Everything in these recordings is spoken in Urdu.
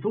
2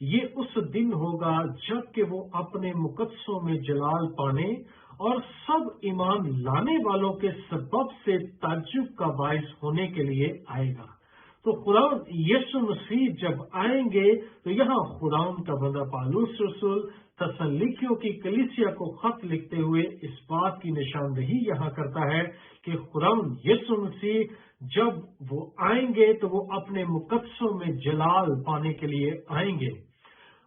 یہ اس دن ہوگا جب کہ وہ اپنے مقدسوں میں جلال پانے اور سب ایمان لانے والوں کے سبب سے تعجب کا باعث ہونے کے لیے آئے گا۔ تو خداوند یسوع مسیح جب آئیں گے تو یہاں خداوند کا بندہ پالوس رسول تسلنیکیوں کی کلیسیا کو خط لکھتے ہوئے اس بات کی نشاندہی یہاں کرتا ہے کہ خداوند یسوع مسیح جب وہ آئیں گے تو وہ اپنے مقدسوں میں جلال پانے کے لیے آئیں گے۔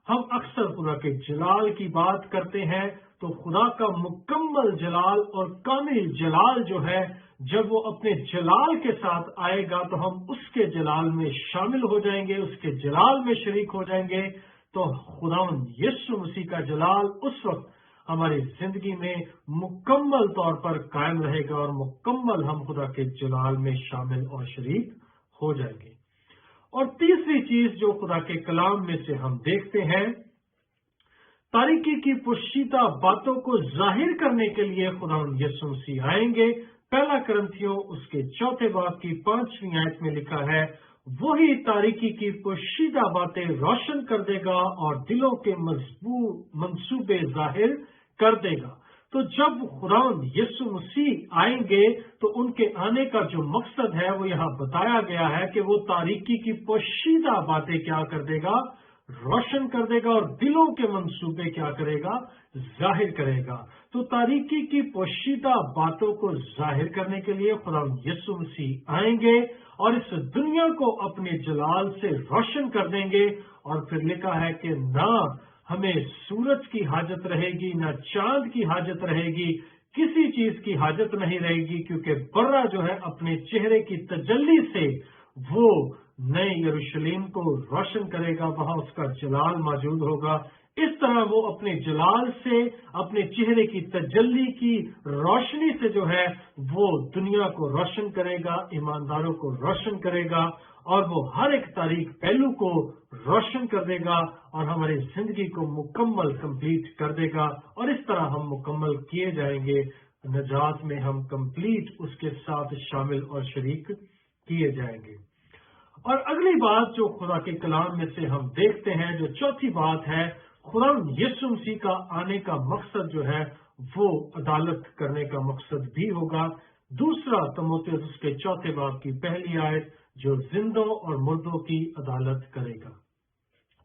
ہم اکثر خدا کے جلال کی بات کرتے ہیں تو خدا کا مکمل جلال اور کامل جلال جو ہے جب وہ اپنے جلال کے ساتھ آئے گا تو ہم اس کے جلال میں شامل ہو جائیں گے، اس کے جلال میں شریک ہو جائیں گے۔ تو خداوند یسوع مسیح کا جلال اس وقت ہماری زندگی میں مکمل طور پر قائم رہے گا اور مکمل ہم خدا کے جلال میں شامل اور شریک ہو جائیں گے۔ اور تیسری چیز جو خدا کے کلام میں سے ہم دیکھتے ہیں، تاریکی کی پوشیدہ باتوں کو ظاہر کرنے کے لیے خداوند یسوع مسیح آئیں گے۔ پہلا کرنتھیوں اس کے 4 باب کی 5ویں آیت میں لکھا ہے، وہی تاریکی کی پوشیدہ باتیں روشن کر دے گا اور دلوں کے منصوبے ظاہر کر دے گا۔ تو جب خداوند یسوع مسیح آئیں گے تو ان کے آنے کا جو مقصد ہے وہ یہاں بتایا گیا ہے کہ وہ تاریکی کی پوشیدہ باتیں کیا کر دے گا، روشن کر دے گا، اور دلوں کے منصوبے کیا کرے گا، ظاہر کرے گا۔ تو تاریکی کی پوشیدہ باتوں کو ظاہر کرنے کے لیے خداوند یسوع مسیح آئیں گے اور اس دنیا کو اپنے جلال سے روشن کر دیں گے۔ اور پھر لکھا ہے کہ نہ ہمیں سورج کی حاجت رہے گی، نہ چاند کی حاجت رہے گی، کسی چیز کی حاجت نہیں رہے گی، کیونکہ برہ جو ہے اپنے چہرے کی تجلی سے وہ نئے یروشلم کو روشن کرے گا، وہاں اس کا جلال موجود ہوگا۔ اس طرح وہ اپنے جلال سے، اپنے چہرے کی تجلی کی روشنی سے جو ہے وہ دنیا کو روشن کرے گا، ایمانداروں کو روشن کرے گا، اور وہ ہر ایک تاریک پہلو کو روشن کر دے گا اور ہماری زندگی کو مکمل کمپلیٹ کر دے گا، اور اس طرح ہم مکمل کیے جائیں گے، نجات میں ہم کمپلیٹ اس کے ساتھ شامل اور شریک کیے جائیں گے۔ اور اگلی بات جو خدا کے کلام میں سے ہم دیکھتے ہیں، جو چوتھی بات ہے، خداوند یسوع مسیح کا آنے کا مقصد جو ہے وہ عدالت کرنے کا مقصد بھی ہوگا۔ دوسرا تموتھیوس اس کے 4 باب کی پہلی آیت، جو زندوں اور مردوں کی عدالت کرے گا۔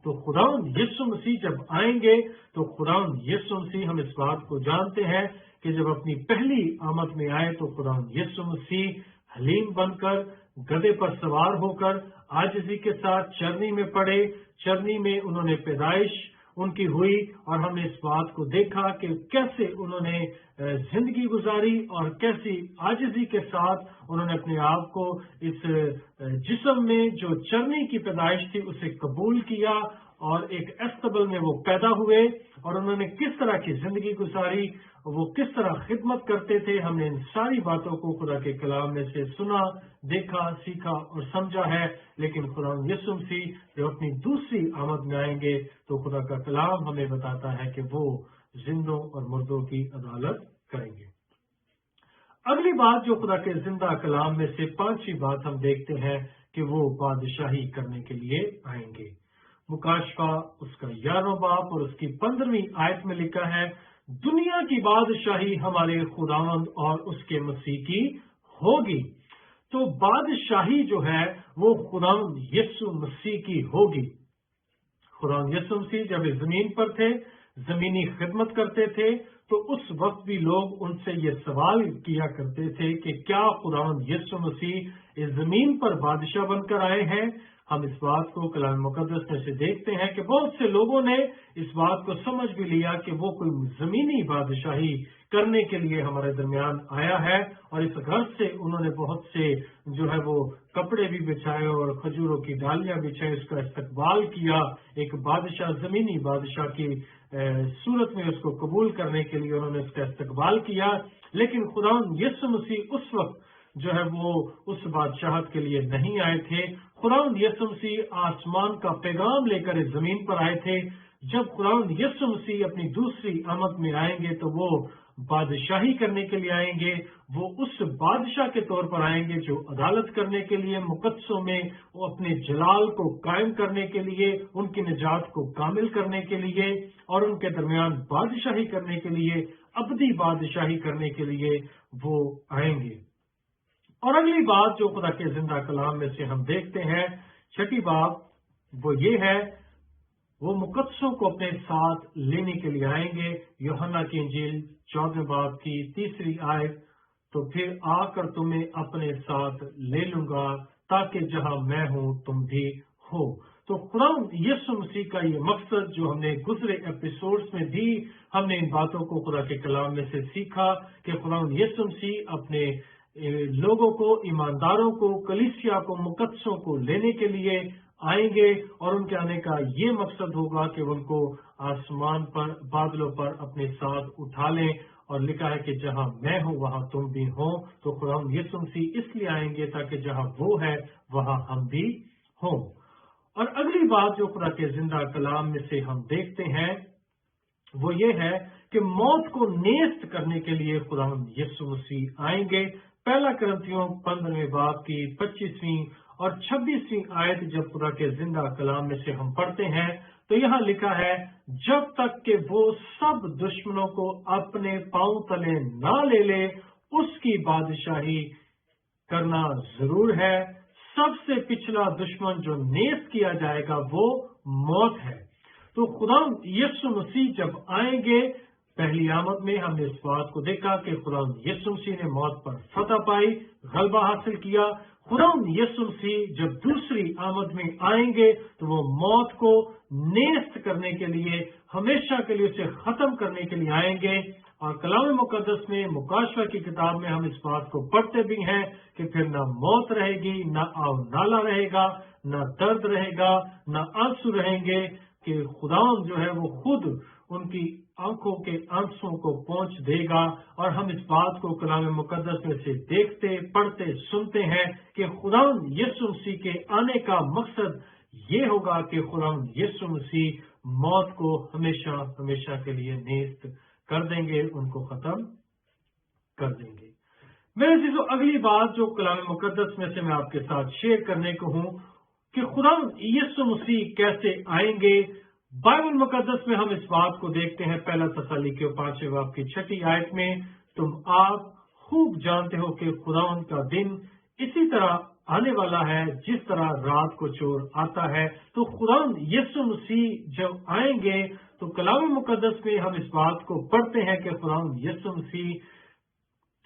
تو خداوند یسوع مسیح جب آئیں گے تو خداوند یسوع مسیح، ہم اس بات کو جانتے ہیں کہ جب اپنی پہلی آمد میں آئے تو خداوند یسوع مسیح حلیم بن کر، گدھے پر سوار ہو کر، عاجزی کے ساتھ چرنی میں پڑے، چرنی میں انہوں نے پیدائش ان کی ہوئی، اور ہم نے اس بات کو دیکھا کہ کیسے انہوں نے زندگی گزاری اور کیسی عاجزی کے ساتھ انہوں نے اپنے آپ کو اس جسم میں جو چرنی کی پیدائش تھی اسے قبول کیا، اور ایک استبل میں وہ پیدا ہوئے، اور انہوں نے کس طرح کی زندگی گزاری، وہ کس طرح خدمت کرتے تھے۔ ہم نے ان ساری باتوں کو خدا کے کلام میں سے سنا، دیکھا، سیکھا اور سمجھا ہے۔ لیکن خدا یسوع مسیح جب اپنی دوسری آمد میں آئیں گے تو خدا کا کلام ہمیں بتاتا ہے کہ وہ زندوں اور مردوں کی عدالت کریں گے۔ اگلی بات جو خدا کے زندہ کلام میں سے 5ویں بات ہم دیکھتے ہیں کہ وہ بادشاہی کرنے کے لیے آئیں گے۔ مکاشفہ اس کا 11واں باب اور اس کی 15ویں آیت میں لکھا ہے، دنیا کی بادشاہی ہمارے خداوند اور اس کے مسیح کی ہوگی۔ تو بادشاہی جو ہے وہ خداوند یسوع مسیح کی ہوگی۔ خداوند یسوع مسیح جب اس زمین پر تھے، زمینی خدمت کرتے تھے، تو اس وقت بھی لوگ ان سے یہ سوال کیا کرتے تھے کہ کیا خداوند یسوع مسیح اس زمین پر بادشاہ بن کر آئے ہیں؟ ہم اس بات کو کلام مقدس میں سے دیکھتے ہیں کہ بہت سے لوگوں نے اس بات کو سمجھ بھی لیا کہ وہ کوئی زمینی بادشاہی کرنے کے لیے ہمارے درمیان آیا ہے، اور اس غرض سے انہوں نے بہت سے جو ہے وہ کپڑے بھی بچھائے اور کھجوروں کی ڈالیاں بچھائے، اس کا استقبال کیا، ایک بادشاہ، زمینی بادشاہ کی صورت میں اس کو قبول کرنے کے لیے انہوں نے اس کا استقبال کیا۔ لیکن خداوند یسوع مسیح اس وقت جو ہے وہ اس بادشاہت کے لیے نہیں آئے تھے۔ خداوند یسوع مسیح آسمان کا پیغام لے کر اس زمین پر آئے تھے۔ جب خداوند یسوع مسیح اپنی دوسری آمد میں آئیں گے تو وہ بادشاہی کرنے کے لیے آئیں گے، وہ اس بادشاہ کے طور پر آئیں گے جو عدالت کرنے کے لیے، مقدسوں میں وہ اپنے جلال کو قائم کرنے کے لیے، ان کی نجات کو کامل کرنے کے لیے اور ان کے درمیان بادشاہی کرنے کے لیے، ابدی بادشاہی کرنے کے لیے وہ آئیں گے۔ اور اگلی بات جو خدا کے زندہ کلام میں سے ہم دیکھتے ہیں، چھٹی بات، وہ یہ ہے وہ مقدسوں کو اپنے ساتھ لینے کے لیے آئیں گے۔ یوحنا کی انجیل 14 باب کی 3 آیت، تو پھر آ کر تمہیں اپنے ساتھ لے لوں گا تاکہ جہاں میں ہوں تم بھی ہو۔ تو خدا یسوع مسیح کا یہ مقصد جو ہم نے گزرے ایپیسوڈز میں بھی ہم نے ان باتوں کو خدا کے کلام میں سے سیکھا کہ خدا یسوع مسیح اپنے لوگوں کو، ایمانداروں کو، کلیسیا کو، مقدسوں کو لینے کے لیے آئیں گے اور ان کے آنے کا یہ مقصد ہوگا کہ ان کو آسمان پر، بادلوں پر اپنے ساتھ اٹھا لیں، اور لکھا ہے کہ جہاں میں ہوں وہاں تم بھی ہوں۔ تو خدا یسوع مسیح اس لیے آئیں گے تاکہ جہاں وہ ہے وہاں ہم بھی ہوں۔ اور اگلی بات جو خدا کے زندہ کلام میں سے ہم دیکھتے ہیں وہ یہ ہے کہ موت کو نیست کرنے کے لیے خدا یسوع مسیح آئیں گے۔ پہلا کرنتھیوں 15 باب کی 25 اور 26 آیت جب خدا کے زندہ کلام میں سے ہم پڑھتے ہیں تو یہاں لکھا ہے، جب تک کہ وہ سب دشمنوں کو اپنے پاؤں تلے نہ لے لے اس کی بادشاہی کرنا ضرور ہے۔ سب سے پچھلا دشمن جو نیست کیا جائے گا وہ موت ہے۔ تو خدا یسوع مسیح جب آئیں گے، پہلی آمد میں ہم نے اس بات کو دیکھا کہ خدا یسوع مسیح نے موت پر فتح پائی، غلبہ حاصل کیا۔ خدا یسوع مسیح جب دوسری آمد میں آئیں گے تو وہ موت کو نیست کرنے کے لیے، ہمیشہ کے لیے اسے ختم کرنے کے لیے آئیں گے۔ اور کلام مقدس میں، مکاشفہ کی کتاب میں ہم اس بات کو پڑھتے بھی ہیں کہ پھر نہ موت رہے گی، نہ آو نالا رہے گا، نہ درد رہے گا، نہ آنسو رہیں گے، کہ خدا جو ہے وہ خود ان کی آنکھوں کے آنسوں کو پہنچ دے گا۔ اور ہم اس بات کو کلام مقدس میں سے دیکھتے، پڑھتے، سنتے ہیں کہ خدا یسوع مسیح کے آنے کا مقصد یہ ہوگا کہ خدا یسوع مسیح موت کو ہمیشہ ہمیشہ کے لیے نیست کر دیں گے، ان کو ختم کر دیں گے۔ میرے عزیزو، اگلی بات جو کلام مقدس میں سے میں آپ کے ساتھ شیئر کرنے کو ہوں کہ خدا یسوع مسیح کیسے آئیں گے۔ بائبل مقدس میں ہم اس بات کو دیکھتے ہیں، پہلا تسالونیکیوں 5 باب کی 6 آیت میں، تم آپ خوب جانتے ہو کہ خداوند کا دن اسی طرح آنے والا ہے جس طرح رات کو چور آتا ہے۔ تو خداوند یسوع مسیح جب آئیں گے تو کلام مقدس میں ہم اس بات کو پڑھتے ہیں کہ خداوند یسوع مسیح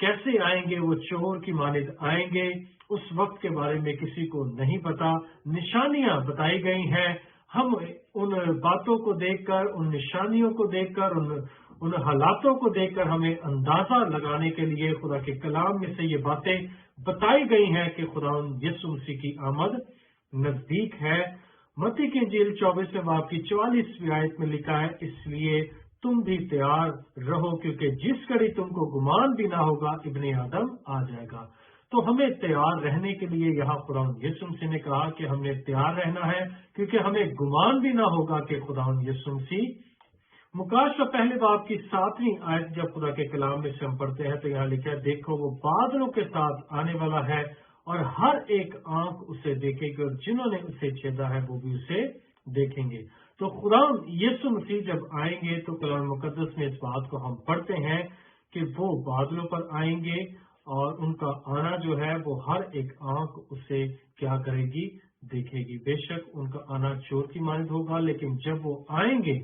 کیسے آئیں گے، وہ چور کی مانند آئیں گے۔ اس وقت کے بارے میں کسی کو نہیں پتا، نشانیاں بتائی گئی ہیں۔ ہم ان باتوں کو دیکھ کر، ان نشانیوں کو دیکھ کر، ان حالاتوں کو دیکھ کر ہمیں اندازہ لگانے کے لیے خدا کے کلام میں سے یہ باتیں بتائی گئی ہیں کہ خدا یسوع مسیح کی آمد نزدیک ہے۔ متی کی انجیل 24 باب کی 44 آیت میں لکھا ہے، اس لیے تم بھی تیار رہو کیونکہ جس گھڑی تم کو گمان بھی نہ ہوگا ابن آدم آ جائے گا۔ تو ہمیں تیار رہنے کے لیے یہاں خدا یسوع مسیح نے کہا کہ ہم نے تیار رہنا ہے کیونکہ ہمیں گمان بھی نہ ہوگا کہ خدا یسوع مسیح۔ مکاشفہ پہلے باب کی 7 آیت جب خدا کے کلام میں سے ہم پڑھتے ہیں تو یہاں لکھا ہے، دیکھو وہ بادلوں کے ساتھ آنے والا ہے اور ہر ایک آنکھ اسے دیکھے گی اور جنہوں نے اسے چھیدا ہے وہ بھی اسے دیکھیں گے۔ تو خدا یسوع مسیح جب آئیں گے تو کلام مقدس میں اس بات کو ہم پڑھتے ہیں کہ وہ بادلوں پر آئیں گے اور ان کا آنا جو ہے وہ ہر ایک آنکھ اسے کیا کرے گی، دیکھے گی۔ بے شک ان کا آنا چور کی مانند ہوگا، لیکن جب وہ آئیں گے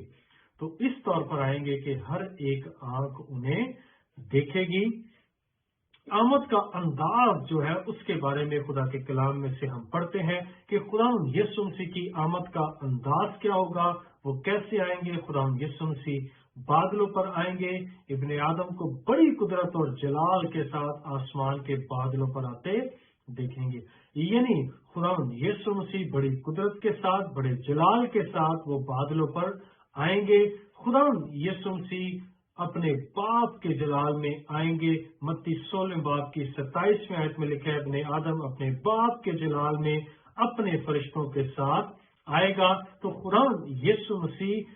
تو اس طور پر آئیں گے کہ ہر ایک آنکھ انہیں دیکھے گی۔ آمد کا انداز جو ہے اس کے بارے میں خدا کے کلام میں سے ہم پڑھتے ہیں کہ خدا یسوع مسیح کی آمد کا انداز کیا ہوگا، وہ کیسے آئیں گے۔ خدا یسوع مسیح بادلوں پر آئیں گے، ابن آدم کو بڑی قدرت اور جلال کے ساتھ آسمان کے بادلوں پر آتے دیکھیں گے۔ یعنی خدا یسوع مسیح بڑی قدرت کے ساتھ، بڑے جلال کے ساتھ وہ بادلوں پر آئیں گے۔ خدا یسوع مسیح اپنے باپ کے جلال میں آئیں گے۔ متی 16 باب کی 27 آیت میں لکھا ہے، ابن آدم اپنے باپ کے جلال میں اپنے فرشتوں کے ساتھ آئے گا۔ تو خدا یسوع مسیح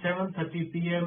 7:30 PM